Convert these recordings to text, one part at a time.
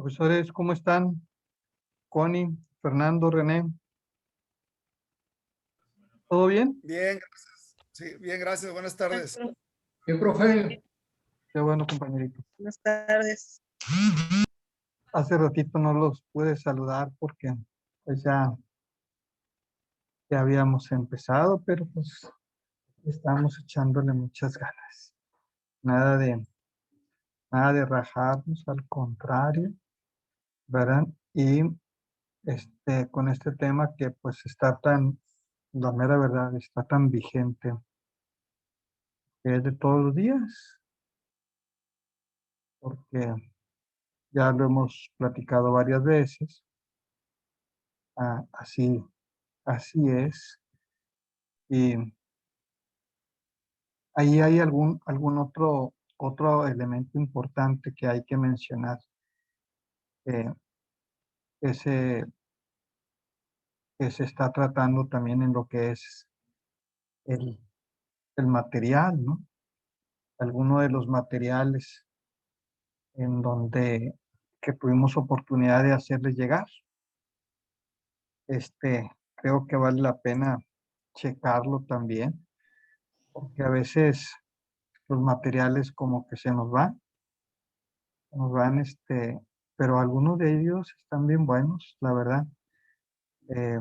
Profesores, ¿cómo están? Connie, Fernando, René, ¿todo bien? Bien, gracias. Sí, bien, gracias. Buenas tardes. ¿Qué, profe? Qué bueno, compañerito. Buenas tardes. Hace ratito no los pude saludar porque pues ya habíamos empezado, pero pues estamos echándole muchas ganas. Nada de, nada de rajarnos, al contrario, ¿verdad? Y con este tema que pues está tan, la mera verdad, está tan vigente, que es de todos los días, porque ya lo hemos platicado varias veces. Así es. Y ahí hay algún otro elemento importante que hay que mencionar, eh, que se, que se está tratando también en lo que es el, el material, ¿no? Algunos de los materiales en donde que tuvimos oportunidad de hacerles llegar. Creo que vale la pena checarlo también, porque a veces los materiales como que se nos van, pero algunos de ellos están bien buenos, la verdad. Eh,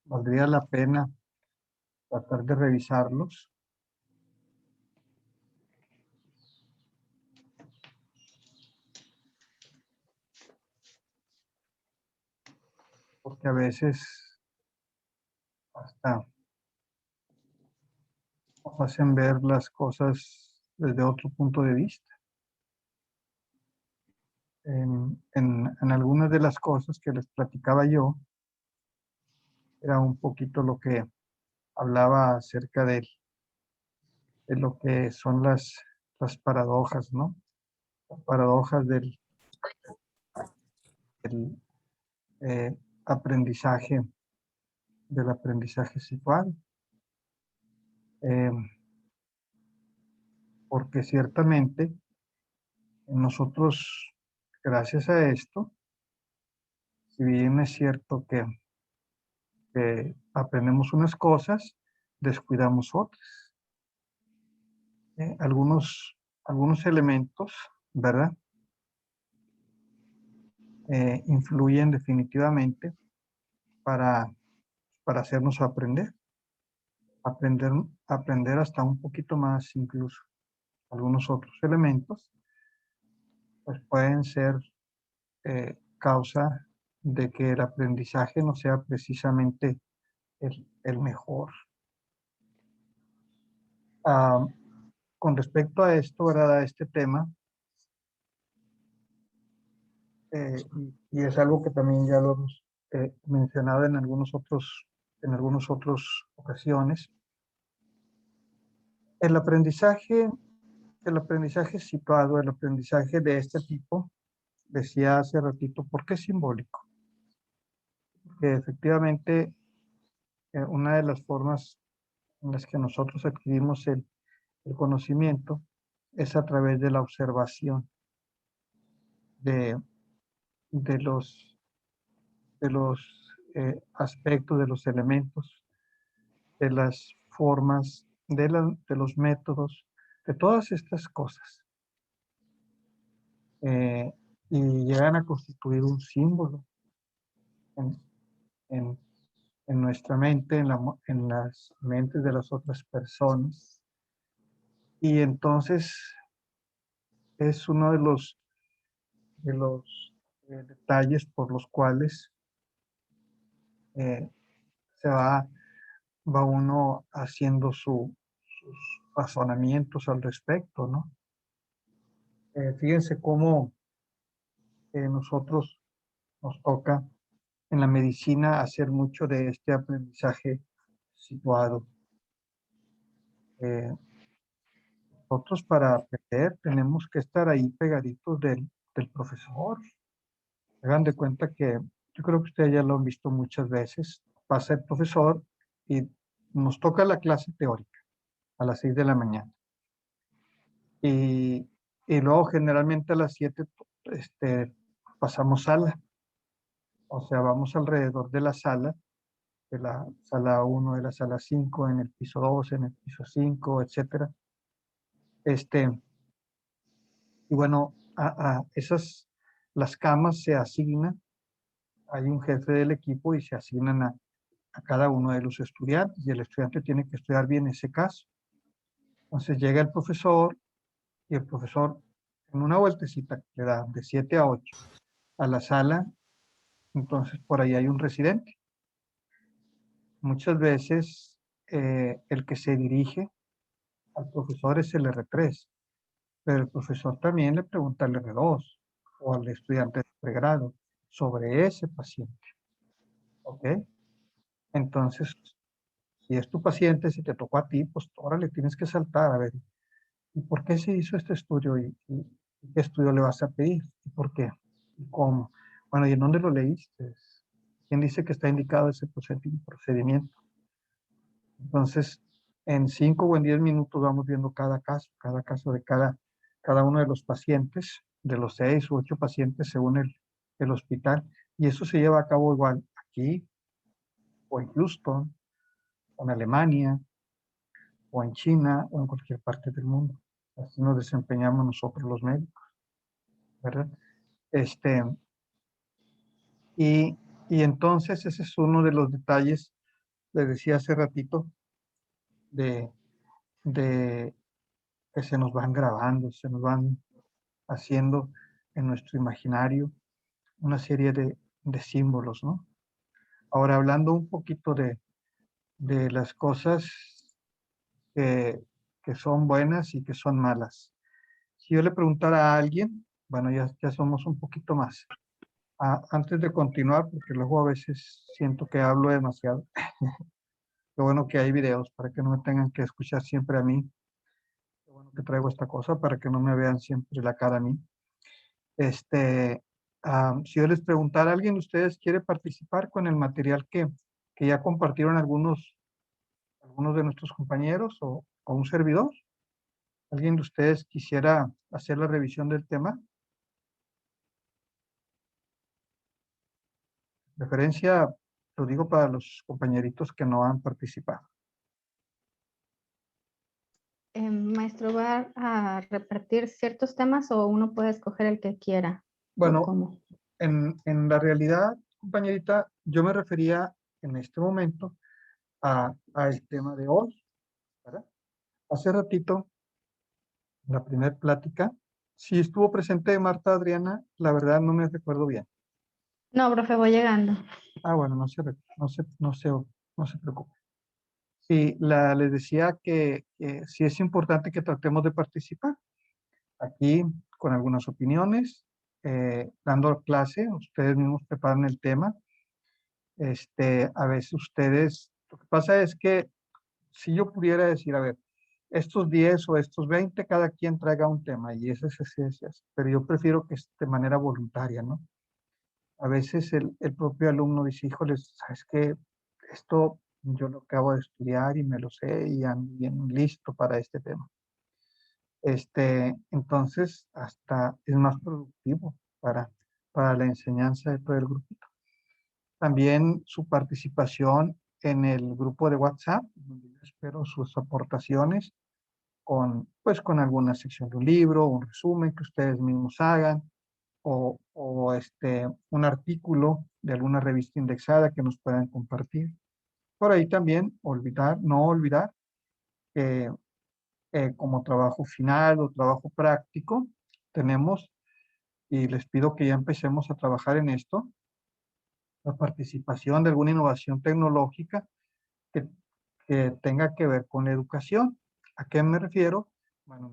Valdría la pena tratar de revisarlos, porque a veces hasta nos hacen ver las cosas desde otro punto de vista. En algunas de las cosas que les platicaba yo, era un poquito lo que hablaba acerca de lo que son las paradojas, ¿no? Las paradojas del, eh, aprendizaje, del aprendizaje situado. Eh, Porque ciertamente nosotros, gracias a esto, si bien es cierto que aprendemos unas cosas, descuidamos otras. Algunos elementos, ¿verdad? Influyen definitivamente para, para hacernos aprender, aprender hasta un poquito más incluso. Algunos otros elementos, pues pueden ser causa de que el aprendizaje no sea precisamente el mejor. Ah, con respecto a esto, ¿verdad? A este tema, y es algo que también ya lo hemos mencionado en algunas otras ocasiones, el aprendizaje, el aprendizaje situado, el aprendizaje de este tipo, decía hace ratito, ¿por qué es simbólico? Que efectivamente una de las formas en las que nosotros adquirimos el conocimiento es a través de la observación de, de los, de los aspectos, de los elementos, de las formas, de los métodos, de todas estas cosas. eh, y llegan a constituir un símbolo en, en- en nuestra mente, en las mentes de las otras personas. Y entonces es uno de los detalles por los cuales eh, se va uno haciendo sus razonamientos al respecto, ¿no? Fíjense cómo nosotros nos toca en la medicina hacer mucho de este aprendizaje situado. Eh, Nosotros para aprender tenemos que estar ahí pegaditos del profesor. Hagan de cuenta que yo creo que ustedes ya lo han visto muchas veces. Pasa el profesor y nos toca la clase teórica a las 6 de la mañana. Y luego generalmente a las 7 pasamos sala. O sea, vamos alrededor de la sala 1, de la sala 5, en el piso 2, en el piso 5, etcétera. Y bueno, las camas se asignan, hay un jefe del equipo y se asignan a cada uno de los estudiantes y el estudiante tiene que estudiar bien ese caso. Entonces llega el profesor y el profesor en una vueltecita que le da de 7 a 8 a la sala, entonces por ahí hay un residente. Muchas veces el que se dirige al profesor es el R3, pero el profesor también le pregunta al R2 o al estudiante de pregrado sobre ese paciente. ¿Ok? Entonces, si es tu paciente, si te tocó a ti, pues ahora le tienes que saltar a ver, ¿y por qué se hizo este estudio? ¿Y qué estudio le vas a pedir? ¿Y por qué? ¿Y cómo? Bueno, ¿y en dónde lo leíste? ¿Quién dice que está indicado ese procedimiento? Entonces, en 5 o en 10 minutos vamos viendo cada caso de cada uno de los pacientes, de los 6 u 8 pacientes según el hospital. Y eso se lleva a cabo igual aquí, o en Houston, o en Alemania, o en China, o en cualquier parte del mundo. Así nos desempeñamos nosotros los médicos, ¿verdad? Este, y entonces ese es uno de los detalles, les decía hace ratito, de, de que se nos van grabando, se nos van haciendo en nuestro imaginario una serie de símbolos, ¿no? Ahora, hablando un poquito de las cosas que, que son buenas y que son malas. Si yo le preguntara a alguien, bueno, ya somos un poquito más. Antes de continuar, porque luego a veces siento que hablo demasiado, lo bueno que hay videos para que no me tengan que escuchar siempre a mí. Lo bueno que traigo esta cosa para que no me vean siempre la cara a mí. Este, si yo les preguntara, ¿alguien de ustedes quiere participar con el material que ya compartieron algunos de nuestros compañeros o un servidor? ¿Alguien de ustedes quisiera hacer la revisión del tema? Referencia, lo digo para los compañeritos que no han participado. Maestro, ¿va a repartir ciertos temas o uno puede escoger el que quiera? ¿O Bueno, cómo? en la realidad, compañerita, yo me refería en este momento al tema de hoy, ¿verdad? Hace ratito, en la primera plática, si estuvo presente Marta Adriana, la verdad no me recuerdo bien. No, profe, voy llegando. Bueno, no se preocupe. Sí, les decía que sí es importante que tratemos de participar aquí con algunas opiniones, dando clase, ustedes mismos preparan el tema. A veces ustedes, lo que pasa es que si yo pudiera decir, a ver, estos 10 o estos 20, cada quien traiga un tema y esas es así, pero yo prefiero que es de manera voluntaria, ¿no? A veces el propio alumno dice, híjoles, ¿sabes qué? Esto yo lo acabo de estudiar y me lo sé y ando bien listo para este tema. Entonces, hasta es más productivo para la enseñanza de todo el grupito. También su participación en el grupo de WhatsApp, donde yo espero sus aportaciones pues, con alguna sección de un libro, un resumen que ustedes mismos hagan, o un artículo de alguna revista indexada que nos puedan compartir. Por ahí también no olvidar que como trabajo final o trabajo práctico tenemos, y les pido que ya empecemos a trabajar en esto, la participación de alguna innovación tecnológica que, que tenga que ver con la educación. ¿A qué me refiero? Bueno,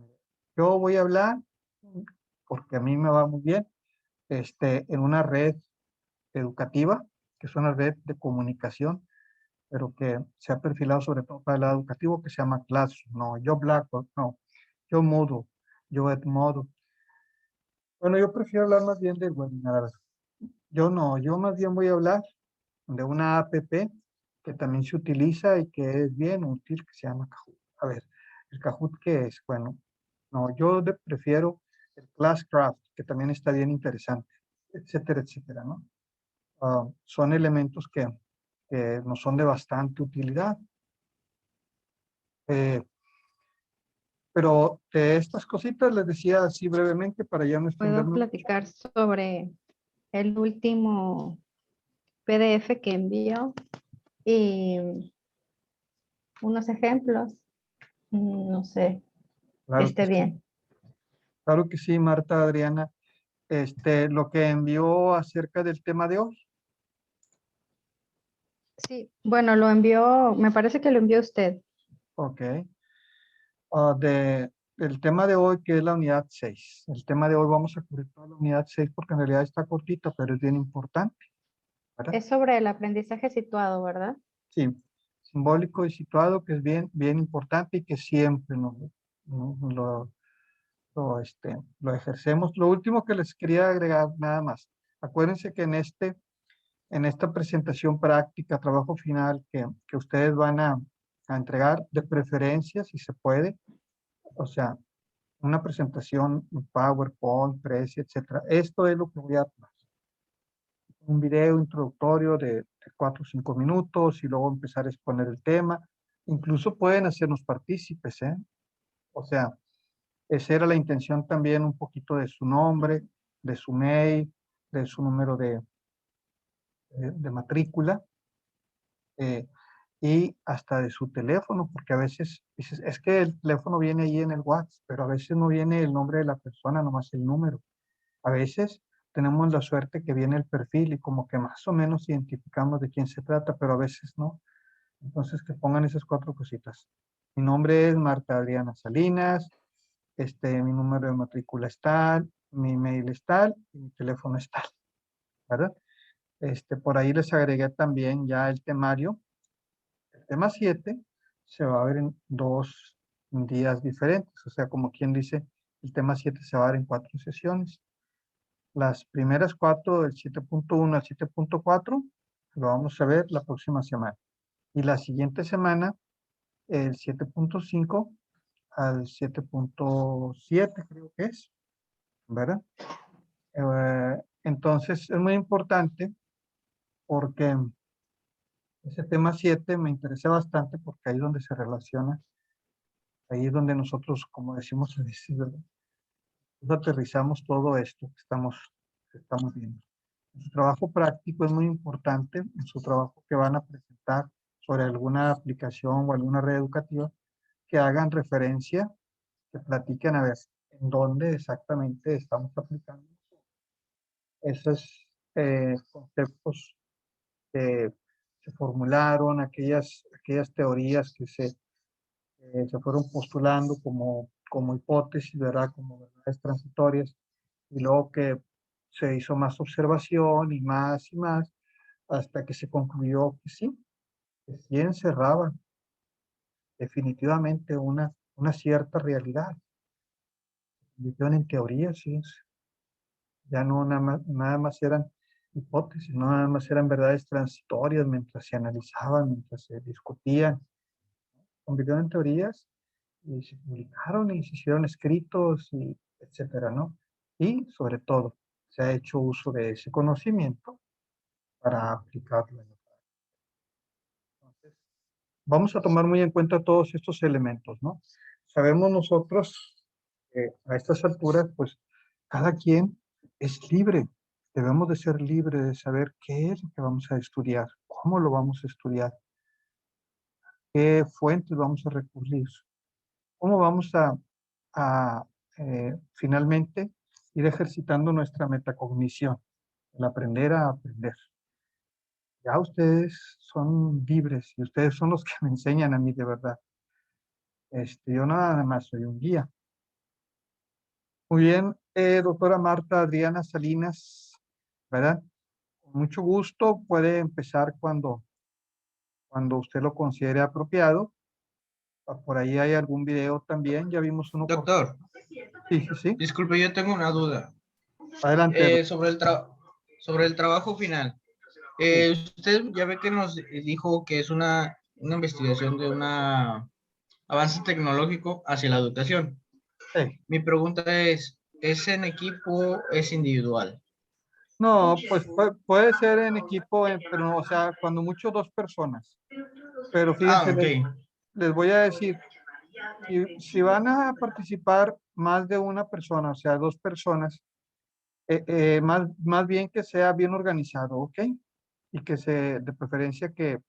yo voy a hablar, porque a mí me va muy bien, en una red educativa, que es una red de comunicación, pero que se ha perfilado sobre todo para el lado educativo, que se llama Classroom, no, yo Blackboard, no, yo Moodle, yo Edmodo. Bueno, yo prefiero hablar más bien del webinar. Yo no, yo más bien voy a hablar de una app que también se utiliza y que es bien útil, que se llama Kahoot. A ver, ¿el Kahoot qué es? Bueno, no, prefiero el Classcraft, que también está bien interesante, etcétera, etcétera, ¿no? Son elementos que nos son de bastante utilidad. Pero de estas cositas les decía así brevemente para ya no Puedo extenderme. platicar sobre el último PDF que envió y unos ejemplos. No sé, que Claro que esté sí, bien. claro que sí, Marta, Adriana. Lo que envió acerca del tema de hoy. Sí, bueno, lo envió, me parece que lo envió usted. Ok. El tema de hoy, que es la unidad 6. El tema de hoy vamos a cubrir toda la unidad 6 porque en realidad está cortita, pero es bien importante, ¿verdad? Es sobre el aprendizaje situado, ¿verdad? Sí, simbólico y situado, que es bien, bien importante y que siempre lo ejercemos. Lo último que les quería agregar nada más. Acuérdense que en esta presentación práctica, trabajo final que ustedes van a entregar, de preferencia, si se puede, o sea, una presentación, un PowerPoint, Prezi, etcétera. Esto es lo que voy a tomar. Un video introductorio de 4 o 5 minutos y luego empezar a exponer el tema. Incluso pueden hacernos partícipes, ¿eh? O sea, esa era la intención también un poquito de su nombre, de su mail, de su número de matrícula y hasta de su teléfono, porque a veces dices, es que el teléfono viene ahí en el WhatsApp, pero a veces no viene el nombre de la persona, nomás el número. A veces tenemos la suerte que viene el perfil y como que más o menos identificamos de quién se trata, pero a veces no. Entonces que pongan esas 4 cositas. Mi nombre es Marta Adriana Salinas, mi número de matrícula es tal, mi mail es tal y mi teléfono es tal, ¿verdad? Por ahí les agregué también ya el temario. El tema 7 se va a ver en 2 días diferentes, o sea, como quien dice, el tema 7 se va a ver en 4 sesiones. Las primeras 4, del 7.1 al 7.4, lo vamos a ver la próxima semana. Y la siguiente semana, el 7.5 al 7.7, creo que es, ¿verdad? Entonces, es muy importante porque ese tema 7 me interesa bastante porque ahí es donde se relaciona, ahí es donde nosotros, como decimos a veces, ¿verdad? Pues aterrizamos todo esto que estamos viendo. En su trabajo práctico es muy importante, en su trabajo que van a presentar sobre alguna aplicación o alguna red educativa, que hagan referencia, que platiquen a ver en dónde exactamente estamos aplicando esos conceptos que se formularon, aquellas teorías que se fueron postulando como hipótesis, ¿verdad? Como verdades transitorias, y luego que se hizo más observación y más, hasta que se concluyó que sí encerraba definitivamente una cierta realidad. Convirtieron en teoría, sí, ya no nada más eran hipótesis, no nada más eran verdades transitorias mientras se analizaban, mientras se discutían, convirtieron en teorías y se publicaron y se hicieron escritos, y etcétera, ¿no? Y sobre todo, se ha hecho uso de ese conocimiento para aplicarlo en la práctica. Entonces, vamos a tomar muy en cuenta todos estos elementos, ¿no? Sabemos nosotros que a estas alturas, pues, cada quien es libre. Debemos de ser libres de saber qué es lo que vamos a estudiar, cómo lo vamos a estudiar, qué fuentes vamos a recurrir, cómo vamos a finalmente ir ejercitando nuestra metacognición, el aprender a aprender. Ya ustedes son libres y ustedes son los que me enseñan a mí de verdad. Yo nada más soy un guía. Muy bien, doctora Marta Adriana Salinas, ¿verdad? Con mucho gusto, puede empezar cuando usted lo considere apropiado. Por ahí hay algún video también, ya vimos uno. Doctor, Sí, sí, sí. disculpe, yo tengo una duda. Adelante. Sobre el trabajo final. Usted ya ve que nos dijo que es una investigación de un avance tecnológico hacia la educación. Sí. Mi pregunta es, ¿Es en equipo, es individual? No, pues puede ser en equipo, pero no, o sea, cuando mucho dos personas. Pero fíjense, Ok. les voy a decir, si van a participar más de una persona, o sea, dos personas, más bien que sea bien organizado, ¿ok? Y que de preferencia que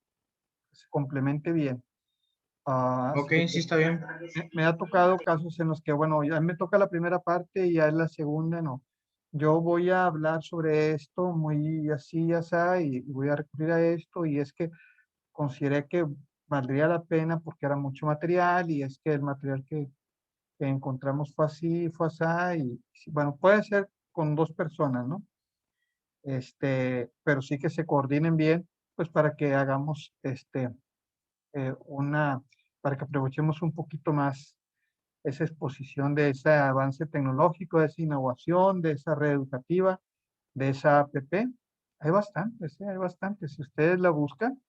se complemente bien. Ok, Sí, sí está bien. me ha tocado casos en los que, bueno, ya me toca la primera parte y ya es la segunda, no. Yo voy a hablar sobre esto muy así, así, y voy a recurrir a esto, y es que consideré que valdría la pena porque era mucho material, y es que el material que encontramos fue así, fue así, y bueno, puede ser con dos personas, ¿no? Pero sí que se coordinen bien, pues para que hagamos una, para que aprovechemos un poquito más esa exposición de ese avance tecnológico, de esa innovación, de esa red educativa, de esa APP. Hay bastantes, hay bastantes. Si ustedes la buscan,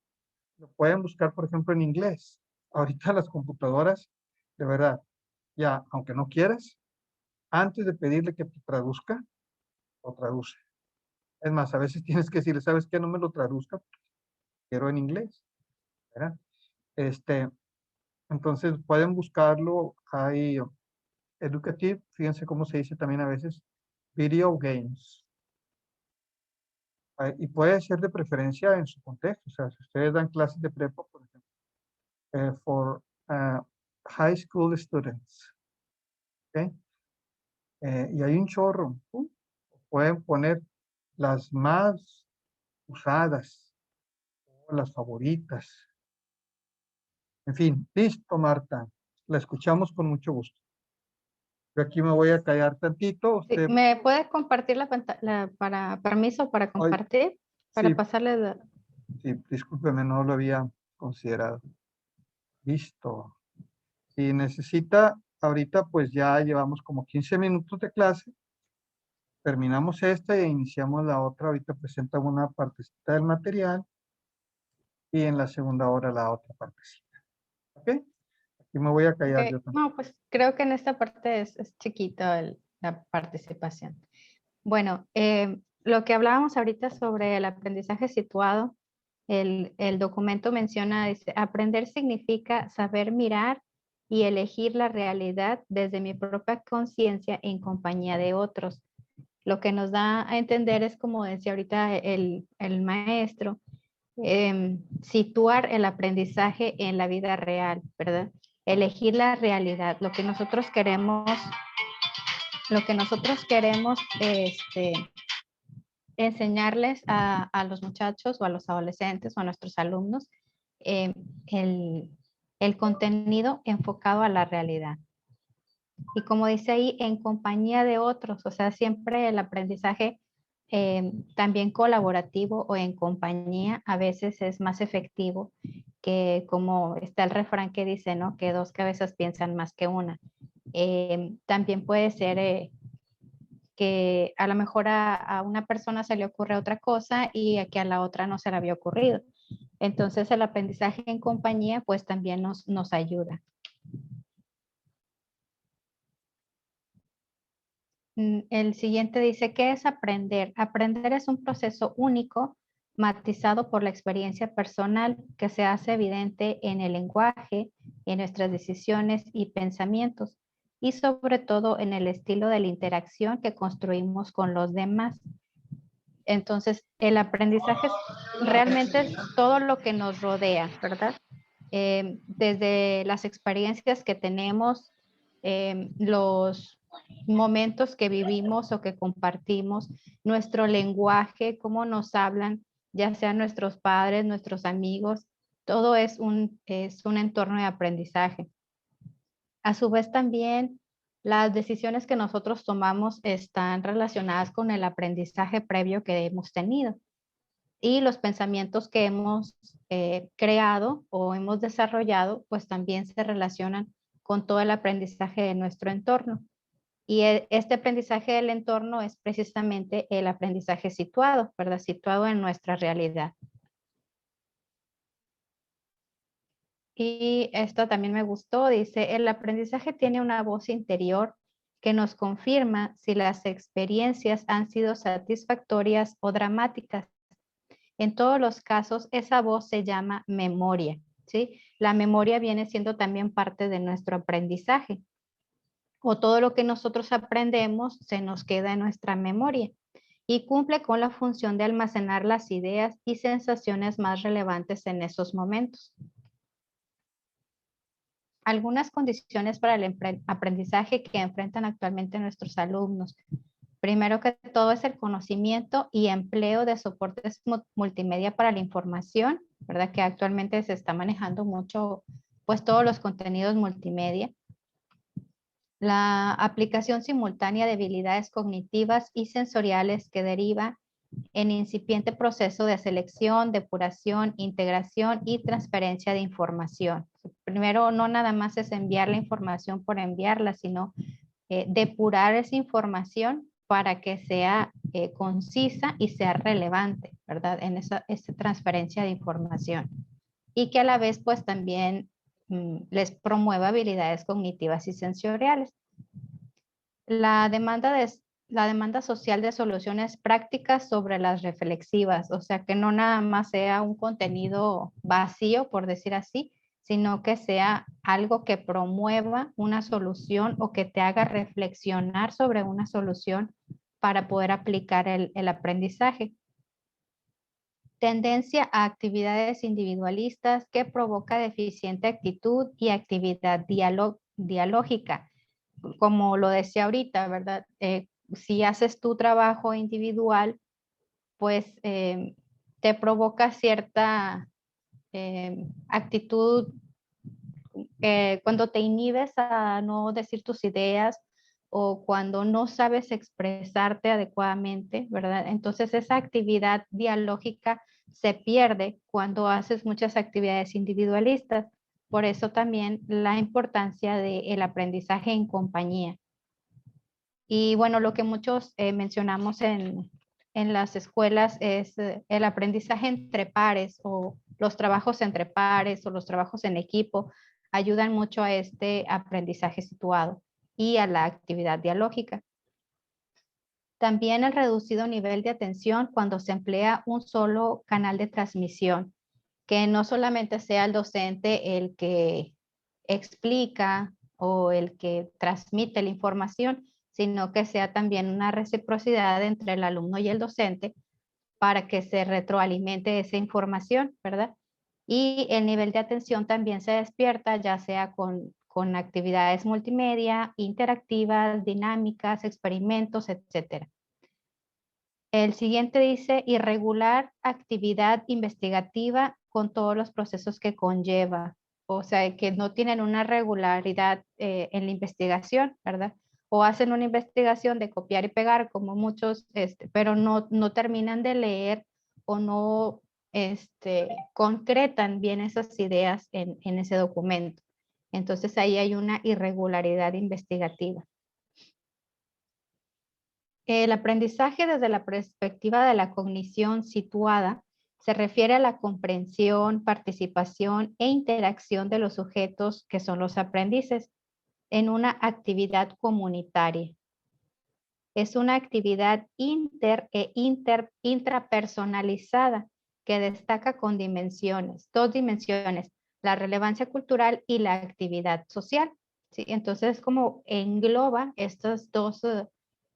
lo pueden buscar, por ejemplo, en inglés. Ahorita las computadoras, de verdad, ya, aunque no quieras, antes de pedirle que te traduzca, lo traduce. Es más, a veces tienes que decirle, ¿sabes qué? No me lo traduzca, quiero en inglés, ¿verdad? Este, entonces pueden buscarlo. Hay educative, fíjense cómo se dice también a veces, video games. Y puede ser de preferencia en su contexto. O sea, si ustedes dan clases de prepa, por ejemplo, for high school students, ¿ok? Y hay un chorro. Pueden poner las más usadas, o las favoritas. En fin, listo, Marta. La escuchamos con mucho gusto. Yo aquí me voy a callar tantito. Sí, Usted, ¿me puede compartir la pantalla para permiso para ay, compartir? Para sí, pasarle sí, discúlpeme, no lo había considerado. Listo. Si necesita, ahorita pues ya llevamos como 15 minutos de clase. Terminamos esta e iniciamos la otra. Ahorita presenta una partecita del material y en la segunda hora la otra partecita. ¿Ok? Aquí me voy a callar yo Ok, también. no, pues creo que en esta parte es chiquita la participación. Bueno, lo que hablábamos ahorita sobre el aprendizaje situado, el documento menciona, dice, aprender significa saber mirar y elegir la realidad desde mi propia conciencia en compañía de otros. Lo que nos da a entender es, como decía ahorita el maestro, situar el aprendizaje en la vida real, ¿verdad? Elegir la realidad, lo que nosotros queremos, enseñarles a los muchachos o a los adolescentes o a nuestros alumnos, eh, el, el contenido enfocado a la realidad. Y como dice ahí, en compañía de otros, o sea, siempre el aprendizaje también colaborativo o en compañía a veces es más efectivo que, como está el refrán que dice, ¿no? Que dos cabezas piensan más que una. También puede ser que a lo mejor a una persona se le ocurre otra cosa y a que a la otra no se le había ocurrido. Entonces el aprendizaje en compañía pues también nos ayuda. El siguiente dice, ¿qué es aprender? Aprender es un proceso único, matizado por la experiencia personal, que se hace evidente en el lenguaje, en nuestras decisiones y pensamientos, y sobre todo en el estilo de la interacción que construimos con los demás. Entonces, el aprendizaje realmente es todo lo que nos rodea, ¿verdad? Desde las experiencias que tenemos, los momentos que vivimos o que compartimos, nuestro lenguaje, cómo nos hablan, ya sean nuestros padres, nuestros amigos, todo es un entorno de aprendizaje. A su vez también las decisiones que nosotros tomamos están relacionadas con el aprendizaje previo que hemos tenido y los pensamientos que hemos creado o hemos desarrollado, pues también se relacionan con todo el aprendizaje de nuestro entorno. Y este aprendizaje del entorno es precisamente el aprendizaje situado, ¿verdad? Situado en nuestra realidad. Y esto también me gustó, dice, el aprendizaje tiene una voz interior que nos confirma si las experiencias han sido satisfactorias o dramáticas. En todos los casos, esa voz se llama memoria, ¿sí? La memoria viene siendo también parte de nuestro aprendizaje. O todo lo que nosotros aprendemos se nos queda en nuestra memoria y cumple con la función de almacenar las ideas y sensaciones más relevantes en esos momentos. Algunas condiciones para el aprendizaje que enfrentan actualmente nuestros alumnos. Primero que todo es el conocimiento y empleo de soportes multimedia para la información, ¿verdad? Que actualmente se está manejando mucho, pues todos los contenidos multimedia. La aplicación simultánea de habilidades cognitivas y sensoriales que deriva en incipiente proceso de selección, depuración, integración y transferencia de información. Primero, no nada más es enviar la información por enviarla, sino depurar esa información para que sea concisa y sea relevante, ¿verdad? En esa transferencia de información. Y que a la vez, pues también les promueva habilidades cognitivas y sensoriales. La demanda social de soluciones prácticas sobre las reflexivas, o sea, que no nada más sea un contenido vacío, por decir así, sino que sea algo que promueva una solución o que te haga reflexionar sobre una solución para poder aplicar el aprendizaje. Tendencia a actividades individualistas que provoca deficiente actitud y actividad dialógica. Como lo decía ahorita, ¿verdad? Si haces tu trabajo individual, pues te provoca cierta actitud cuando te inhibes a no decir tus ideas o cuando no sabes expresarte adecuadamente, ¿verdad? Entonces esa actividad dialógica se pierde cuando haces muchas actividades individualistas. Por eso también la importancia del aprendizaje en compañía. Y bueno, lo que muchos mencionamos en las escuelas es el aprendizaje entre pares o los trabajos entre pares o los trabajos en equipo ayudan mucho a este aprendizaje situado y a la actividad dialógica. También el reducido nivel de atención cuando se emplea un solo canal de transmisión, que no solamente sea el docente el que explica o el que transmite la información, sino que sea también una reciprocidad entre el alumno y el docente para que se retroalimente esa información, ¿verdad? Y el nivel de atención también se despierta, ya sea con actividades multimedia, interactivas, dinámicas, experimentos, etc. El siguiente dice irregular actividad investigativa con todos los procesos que conlleva. O sea, que no tienen una regularidad en la investigación, ¿verdad? O hacen una investigación de copiar y pegar como muchos, pero no terminan de leer o no concretan bien esas ideas en ese documento. Entonces ahí hay una irregularidad investigativa. El aprendizaje desde la perspectiva de la cognición situada se refiere a la comprensión, participación e interacción de los sujetos que son los aprendices en una actividad comunitaria. Es una actividad intrapersonalizada que destaca con dos dimensiones, la relevancia cultural y la actividad social. ¿Sí? Entonces, como engloba estos dos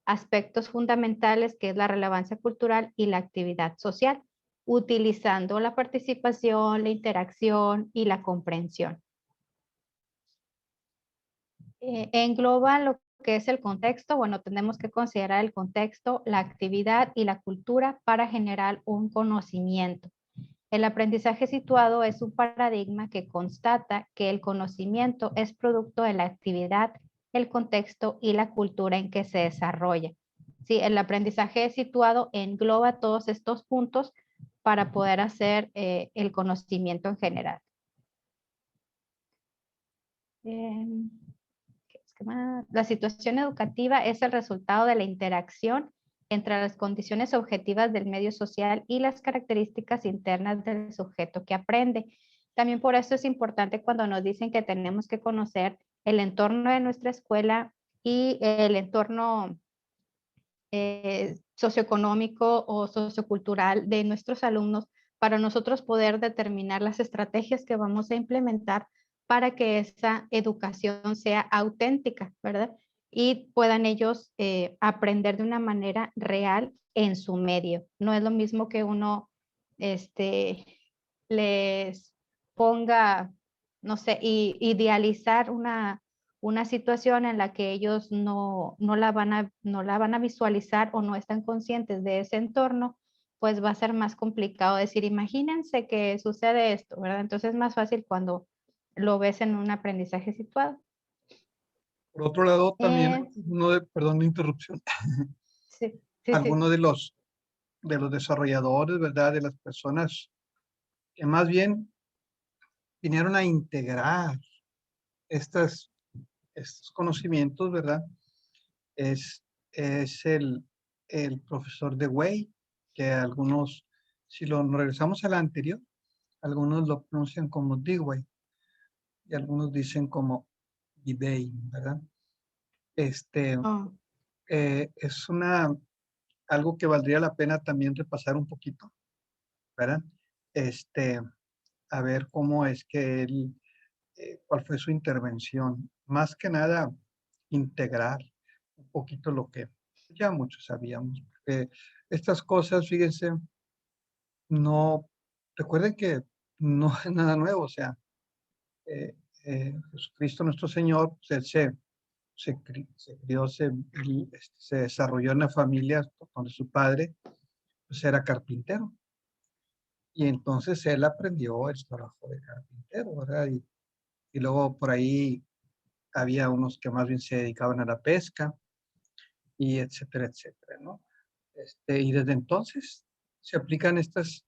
aspectos fundamentales que es la relevancia cultural y la actividad social, utilizando la participación, la interacción y la comprensión. Engloba lo que es el contexto. Bueno, tenemos que considerar el contexto, la actividad y la cultura para generar un conocimiento. El aprendizaje situado es un paradigma que constata que el conocimiento es producto de la actividad, el contexto y la cultura en que se desarrolla. Sí, el aprendizaje situado engloba todos estos puntos para poder hacer el conocimiento en general. La situación educativa es el resultado de la interacción entre las condiciones objetivas del medio social y las características internas del sujeto que aprende. También por eso es importante cuando nos dicen que tenemos que conocer el entorno de nuestra escuela y el entorno socioeconómico o sociocultural de nuestros alumnos para nosotros poder determinar las estrategias que vamos a implementar para que esa educación sea auténtica, ¿verdad? Y puedan ellos aprender de una manera real en su medio. No es lo mismo que uno les ponga, no sé, idealizar una situación en la que ellos no la van a visualizar o no están conscientes de ese entorno, pues va a ser más complicado decir, imagínense que sucede esto, ¿verdad? Entonces es más fácil cuando lo ves en un aprendizaje situado. Por otro lado, también, Eh, perdón la interrupción, sí, sí, sí. algunos de los desarrolladores, ¿verdad? De las personas que más bien vinieron a integrar estos conocimientos, ¿verdad? Es, es el profesor de Wei, que algunos, si lo regresamos a la anterior, algunos lo pronuncian como Dewey y algunos dicen como Dewey, ¿verdad? Este, Oh, es algo que valdría la pena también repasar un poquito, ¿verdad? Este, a ver cómo es que él, cuál fue su intervención. Más que nada, integrar un poquito lo que ya muchos sabíamos. Porque estas cosas, fíjense, no, recuerden que no es nada nuevo, o sea, Jesucristo nuestro Señor, pues, él se crió, se desarrolló en la familia donde su padre pues, era carpintero. Y entonces él aprendió el trabajo de carpintero, ¿verdad? Y luego por ahí había unos que más bien se dedicaban a la pesca y etcétera, etcétera, ¿no? Y desde entonces se aplican estos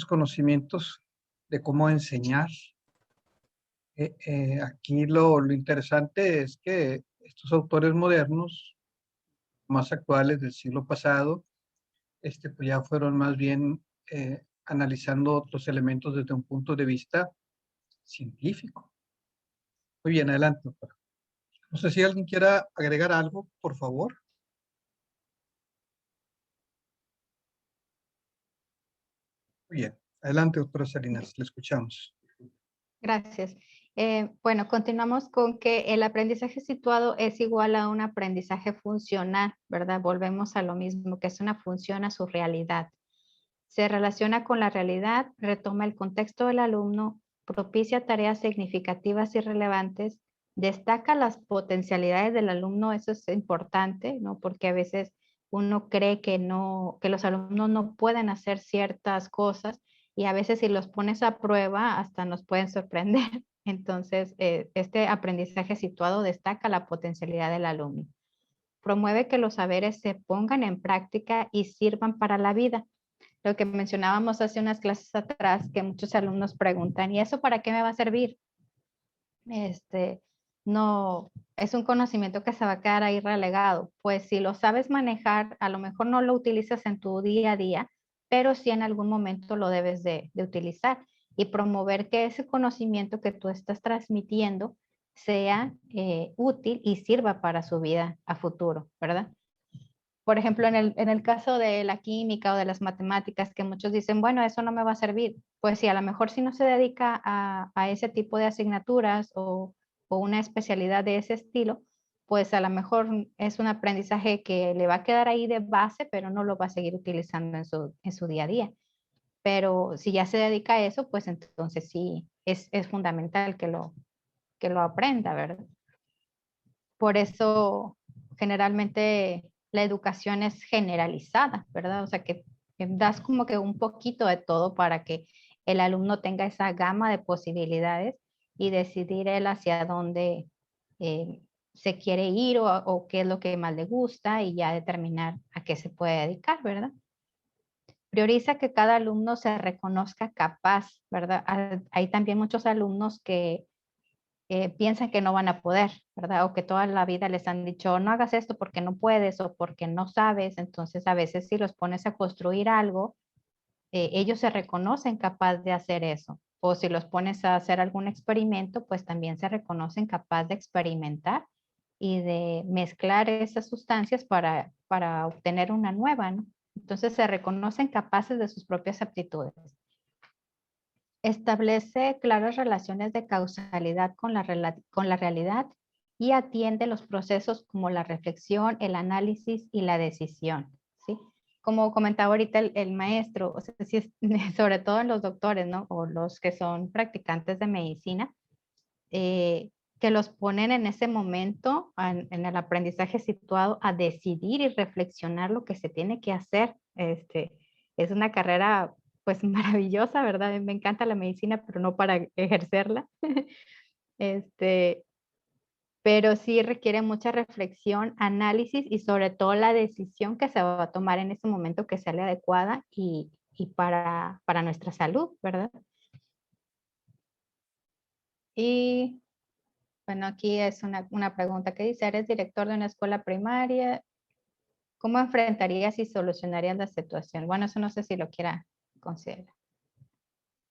conocimientos de cómo enseñar. Aquí lo interesante es que estos autores modernos, más actuales del siglo pasado, pues ya fueron más bien analizando otros elementos desde un punto de vista científico. Muy bien, adelante, doctora. No sé si alguien quiera agregar algo, por favor. Muy bien, adelante, doctora Salinas, le escuchamos. gracias. Bueno, continuamos con que el aprendizaje situado es igual a un aprendizaje funcional, ¿verdad? Volvemos a lo mismo, que es una función a su realidad. Se relaciona con la realidad, retoma el contexto del alumno, propicia tareas significativas y relevantes, destaca las potencialidades del alumno, eso es importante, ¿no? Porque a veces uno cree que los alumnos no pueden hacer ciertas cosas y a veces si los pones a prueba hasta nos pueden sorprender. Entonces, este aprendizaje situado destaca la potencialidad del alumno. Promueve que los saberes se pongan en práctica y sirvan para la vida. Lo que mencionábamos hace unas clases atrás, que muchos alumnos preguntan, ¿y eso para qué me va a servir? No, es un conocimiento que se va a quedar ahí relegado. Pues si lo sabes manejar, a lo mejor no lo utilizas en tu día a día, pero sí en algún momento lo debes de utilizar y promover que ese conocimiento que tú estás transmitiendo sea útil y sirva para su vida a futuro, ¿verdad? Por ejemplo, en el caso de la química o de las matemáticas, que muchos dicen, bueno, eso no me va a servir. Pues sí, a lo mejor si no se dedica a ese tipo de asignaturas o una especialidad de ese estilo, pues a lo mejor es un aprendizaje que le va a quedar ahí de base, pero no lo va a seguir utilizando en su día a día. Pero si ya se dedica a eso, pues entonces sí, es fundamental que lo aprenda, ¿verdad? Por eso generalmente la educación es generalizada, ¿verdad? O sea, que das como que un poquito de todo para que el alumno tenga esa gama de posibilidades y decidir él hacia dónde eh, se quiere ir o qué es lo que más le gusta y ya determinar a qué se puede dedicar, ¿verdad? Prioriza que cada alumno se reconozca capaz, ¿verdad? Hay también muchos alumnos que piensan que no van a poder, ¿verdad? O que toda la vida les han dicho, no hagas esto porque no puedes o porque no sabes. Entonces, a veces si los pones a construir algo, ellos se reconocen capaz de hacer eso. O si los pones a hacer algún experimento, pues también se reconocen capaz de experimentar y de mezclar esas sustancias para obtener una nueva, ¿no? Entonces se reconocen capaces de sus propias aptitudes. Establece claras relaciones de causalidad con la realidad y atiende los procesos como la reflexión, el análisis y la decisión, ¿sí? Como comentaba ahorita el maestro, o sea, si es, sobre todo en los doctores, ¿no? O los que son practicantes de medicina, que los ponen en ese momento, en el aprendizaje situado, a decidir y reflexionar lo que se tiene que hacer. Es una carrera pues maravillosa, ¿verdad? Me encanta la medicina, pero no para ejercerla. Pero sí requiere mucha reflexión, análisis y sobre todo la decisión que se va a tomar en ese momento que sea la adecuada y para nuestra salud, ¿verdad? Y bueno, aquí es una pregunta que dice, ¿eres director de una escuela primaria? ¿Cómo enfrentarías y solucionarías la situación? Bueno, eso no sé si lo quiera considerar.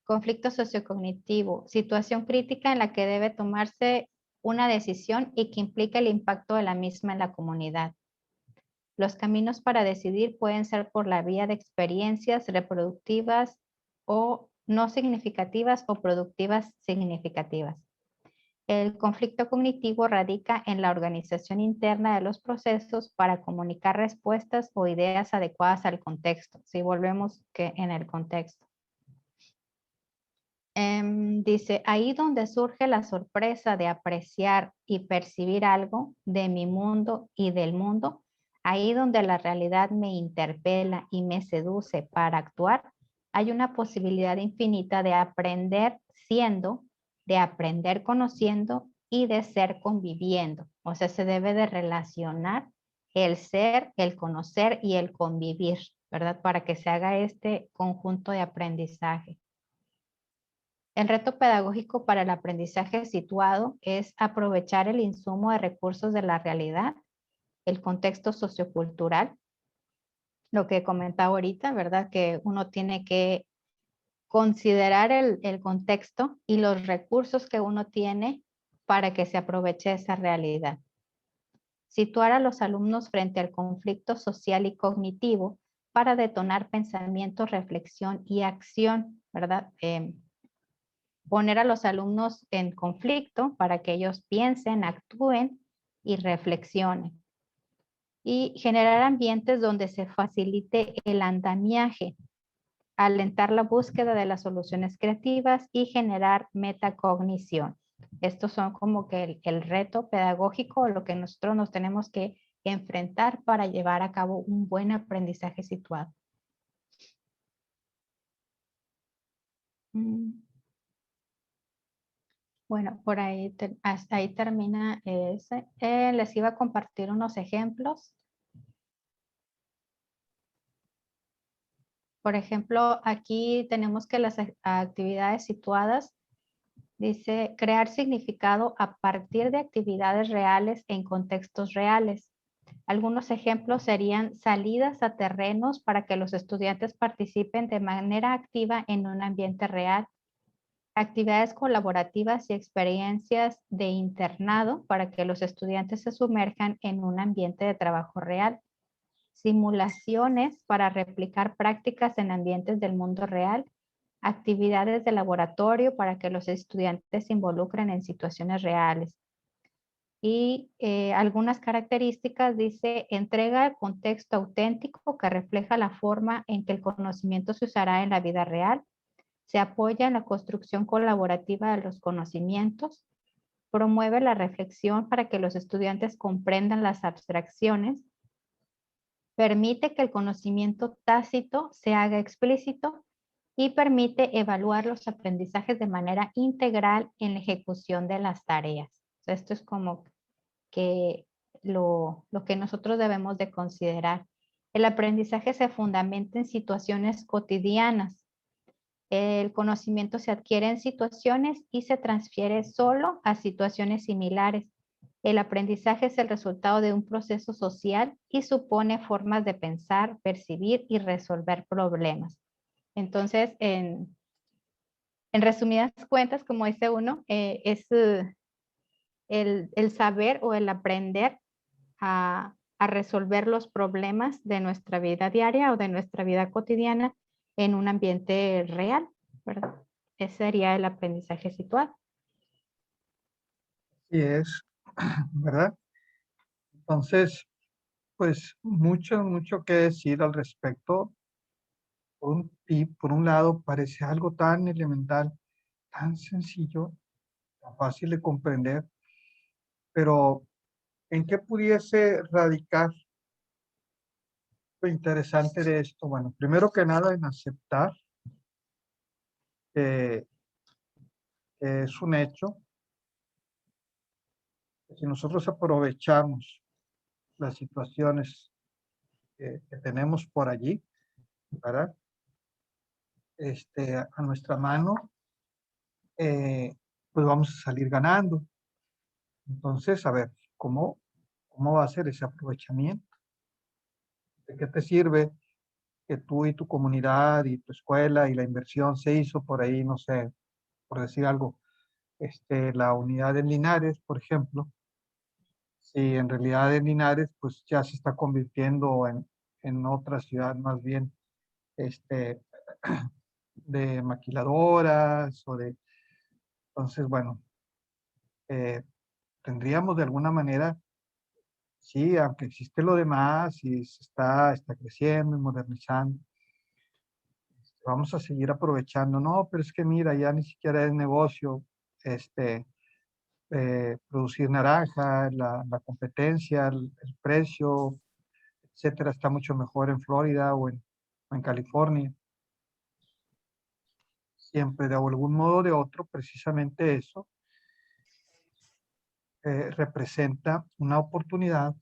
Conflicto sociocognitivo, situación crítica en la que debe tomarse una decisión y que implica el impacto de la misma en la comunidad. Los caminos para decidir pueden ser por la vía de experiencias reproductivas o no significativas o productivas significativas. El conflicto cognitivo radica en la organización interna de los procesos para comunicar respuestas o ideas adecuadas al contexto. Si volvemos que en el contexto. Dice, ahí donde surge la sorpresa de apreciar y percibir algo de mi mundo y del mundo, ahí donde la realidad me interpela y me seduce para actuar, hay una posibilidad infinita de aprender siendo, de aprender conociendo y de ser conviviendo. O sea, se debe de relacionar el ser, el conocer y el convivir, ¿verdad? Para que se haga este conjunto de aprendizaje. El reto pedagógico para el aprendizaje situado es aprovechar el insumo de recursos de la realidad, el contexto sociocultural, lo que comentaba ahorita, ¿verdad? Que uno tiene que considerar el contexto y los recursos que uno tiene para que se aproveche esa realidad. Situar a los alumnos frente al conflicto social y cognitivo para detonar pensamiento, reflexión y acción, ¿verdad? Poner a los alumnos en conflicto para que ellos piensen, actúen y reflexionen. Y generar ambientes donde se facilite el andamiaje, alentar la búsqueda de las soluciones creativas y generar metacognición. Estos son como que el reto pedagógico, lo que nosotros nos tenemos que enfrentar para llevar a cabo un buen aprendizaje situado. Bueno, por ahí, hasta ahí termina ese. Les iba a compartir unos ejemplos. Por ejemplo, aquí tenemos que las actividades situadas, dice, crear significado a partir de actividades reales en contextos reales. Algunos ejemplos serían salidas a terrenos para que los estudiantes participen de manera activa en un ambiente real. Actividades colaborativas y experiencias de internado para que los estudiantes se sumerjan en un ambiente de trabajo real. Simulaciones para replicar prácticas en ambientes del mundo real. Actividades de laboratorio para que los estudiantes se involucren en situaciones reales. Y algunas características, dice, entrega el contexto auténtico que refleja la forma en que el conocimiento se usará en la vida real. Se apoya en la construcción colaborativa de los conocimientos, promueve la reflexión para que los estudiantes comprendan las abstracciones, permite que el conocimiento tácito se haga explícito y permite evaluar los aprendizajes de manera integral en la ejecución de las tareas. Esto es como que lo que nosotros debemos de considerar. El aprendizaje se fundamenta en situaciones cotidianas. El conocimiento se adquiere en situaciones y se transfiere solo a situaciones similares. El aprendizaje es el resultado de un proceso social y supone formas de pensar, percibir y resolver problemas. Entonces, en resumidas cuentas, como dice uno, es el saber o el aprender a resolver los problemas de nuestra vida diaria o de nuestra vida cotidiana en un ambiente real, ¿verdad? Ese sería el aprendizaje situado. Y es, ¿verdad? Entonces, pues mucho que decir al respecto. Por un lado, parece algo tan elemental, tan sencillo, tan fácil de comprender, pero ¿en qué pudiese radicar lo interesante de esto? Bueno, primero que nada, en aceptar que es un hecho, que si nosotros aprovechamos las situaciones que tenemos por allí, ¿verdad? A nuestra mano, pues vamos a salir ganando. Entonces, a ver, ¿cómo va a ser ese aprovechamiento? ¿De qué te sirve que tú y tu comunidad y tu escuela y la inversión se hizo por ahí, no sé, por decir algo, la unidad en Linares, por ejemplo, si en realidad en Linares pues ya se está convirtiendo en otra ciudad más bien este, de maquiladoras o de, entonces, bueno, eh, tendríamos de alguna manera, sí, aunque existe lo demás y se está creciendo y modernizando, vamos a seguir aprovechando. No, pero es que mira, ya ni siquiera es negocio producir naranja, la competencia, el precio, etcétera, está mucho mejor en Florida o en California. Siempre de algún modo o de otro, precisamente eso representa una oportunidad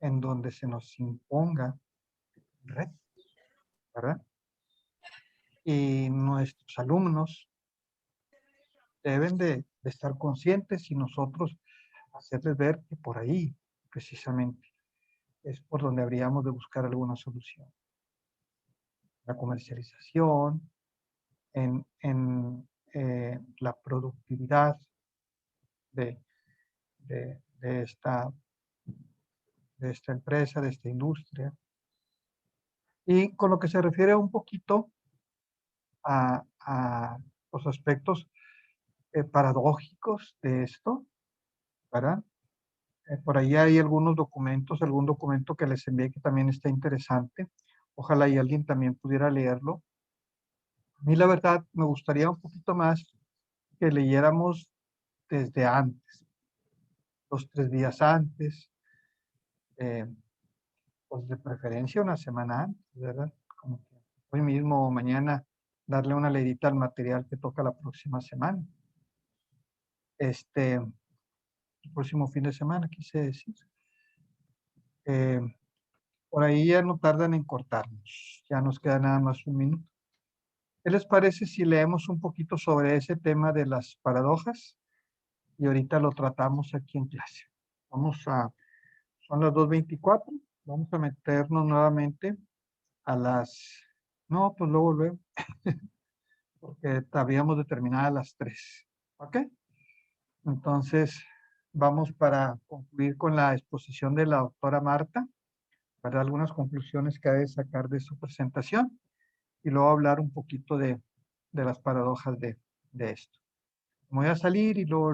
en donde se nos imponga retos, ¿verdad? Y nuestros alumnos deben de estar conscientes y nosotros hacerles ver que por ahí, precisamente, es por donde habríamos de buscar alguna solución. La comercialización, en la productividad de, de esta empresa, de esta industria. Y con lo que se refiere un poquito a los aspectos paradójicos de esto, ¿verdad? Por ahí hay algunos documentos, algún documento que les envié que también está interesante. Ojalá y alguien también pudiera leerlo. A mí la verdad me gustaría un poquito más que leyéramos desde antes, 2, 3 días antes, pues de preferencia una semana antes, ¿verdad? Como que hoy mismo o mañana darle una leidita al material que toca la próxima semana. El próximo fin de semana, quise decir. Por ahí ya no tardan en cortarnos, ya nos queda nada más un minuto. ¿Qué les parece si leemos un poquito sobre ese tema de las paradojas? Y ahorita lo tratamos aquí en clase. Son las 2:24, vamos a meternos nuevamente a no, pues luego, porque habíamos de terminar a las 3, ¿ok? Entonces, vamos para concluir con la exposición de la doctora Marta, para algunas conclusiones que ha de sacar de su presentación, y luego hablar un poquito de las paradojas de esto. Me voy a salir y luego